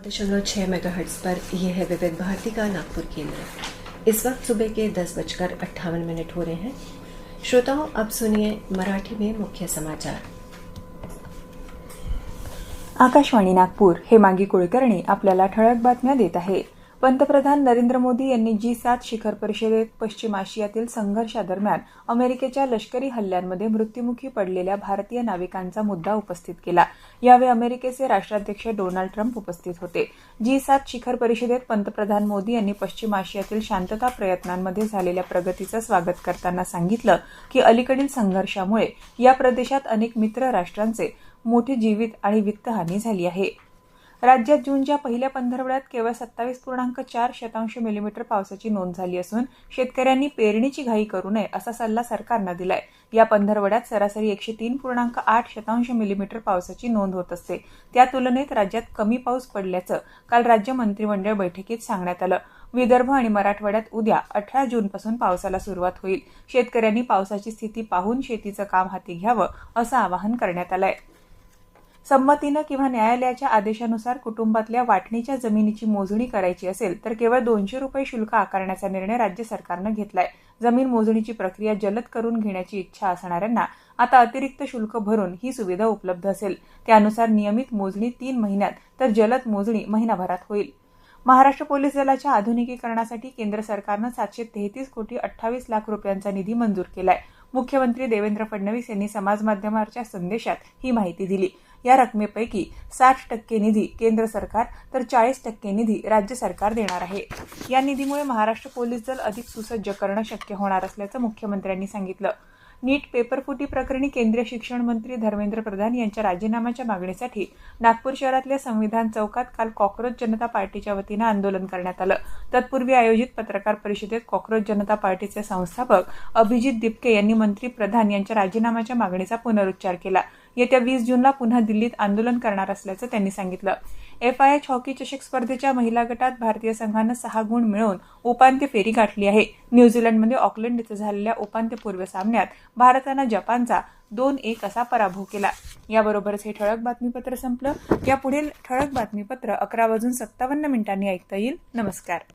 101.6 megahertz पर यह है विविध भारती का नागपुर केंद्र। इस वक्त सुबह के 10:58 हो रहे हैं। श्रोताओं, अब सुनिए मराठी में मुख्य समाचार। आकाशवाणी नागपूर हे मागी कुलकर्णी आपल्याला ठळक बातम्या देत आहे। पंतप्रधान नरेंद्र मोदी यांनी G7 शिखर परिषदेत पश्चिम आशियातील संघर्षादरम्यान अमेरिकेच्या लष्करी हल्ल्यांमध्ये मृत्युमुखी पडलेल्या भारतीय नाविकांचा मुद्दा उपस्थित केला। यावेळी अमेरिकेचे राष्ट्राध्यक्ष डोनाल्ड ट्रम्प उपस्थित होते। G7 शिखर परिषदेत पंतप्रधान मोदी यांनी पश्चिम आशियातील शांतता प्रयत्नांमध्ये झालेल्या प्रगतीचं स्वागत करताना सांगितलं की अलीकडील संघर्षामुळे या प्रदेशात अनेक मित्र राष्ट्रांचे मोठी जीवित आणि वित्तहानी झाली आहे। राज्यात जूनच्या पहिल्या पंधरवड्यात केवळ 27.4 मिलीमीटर पावसाची नोंद झाली असून शेतकऱ्यांनी पेरणीची घाई करू नये असा सल्ला सरकारनं दिलाय। या पंधरवड्यात सरासरी 103.8 मिलीमीटर पावसाची नोंद होत असते। त्या तुलनेत राज्यात कमी पाऊस पडल्याचं काल राज्य मंत्रिमंडळ बैठकीत सांगण्यात आलं। विदर्भ आणि मराठवाड्यात उद्या 18 जूनपासून पावसाला सुरुवात होईल। शेतकऱ्यांनी पावसाची स्थिती पाहून शेतीचं काम हाती घ्यावं असं आवाहन करण्यात आलंय। संमतीनं किंवा न्यायालयाच्या आदेशानुसार कुटुंबातल्या वाटणीच्या जमिनीची मोजणी करायची असेल तर केवळ 200 रुपये शुल्क आकारण्याचा निर्णय राज्य सरकारनं घेतलाय। जमीन मोजणीची प्रक्रिया जलद करून घेण्याची इच्छा असणाऱ्यांना आता अतिरिक्त शुल्क भरून ही सुविधा उपलब्ध असेल। त्यानुसार नियमित मोजणी 3 महिन्यात तर जलद मोजणी महिनाभरात होईल। महाराष्ट्र पोलीस दलाच्या आधुनिकीकरणासाठी केंद्र सरकारनं 733 कोटी 28 लाख रुपयांचा निधी मंजूर केलाय। मुख्यमंत्री देवेंद्र फडणवीस यांनी समाज माध्यमांच्या संदेशात ही माहिती दिली। या रकमेपैकी 60% निधी केंद्र सरकार तर 40% निधी राज्य सरकार देणार आहे। या निधीमुळे महाराष्ट्र पोलीस दल अधिक सुसज्ज करणं शक्य होणार असल्याचं मुख्यमंत्र्यांनी सांगितलं। नीट पेपरफुटी प्रकरणी केंद्रीय शिक्षण मंत्री धर्मेंद्र प्रधान यांच्या राजीनाम्याच्या मागणीसाठी नागपूर शहरातल्या संविधान चौकात काल कॉक्रोच जनता पार्टीच्या वतीनं आंदोलन करण्यात आलं। तत्पूर्वी आयोजित पत्रकार परिषदेत कॉक्रोच जनता पार्टीचे संस्थापक अभिजित दिपके यांनी मंत्री प्रधान यांच्या राजीनाम्याच्या मागणीचा पुनरुच्चार केला। येत्या 20 जूनला पुन्हा दिल्लीत आंदोलन करणार असल्याचं त्यांनी सांगितलं। FIH हॉकी चषक स्पर्धेच्या महिला गटात भारतीय संघानं 6 गुण मिळवून उपांत्य फेरी गाठली आहे। न्यूझीलंडमध्ये ऑकलंड इथं झालेल्या उपांत्यपूर्व सामन्यात भारतानं जपानचा 2-1 असा पराभव केला। याबरोबरच हे ठळक बातमीपत्र संपलं। या पुढील ठळक बातमीपत्र 11:57 ऐकता येईल। नमस्कार।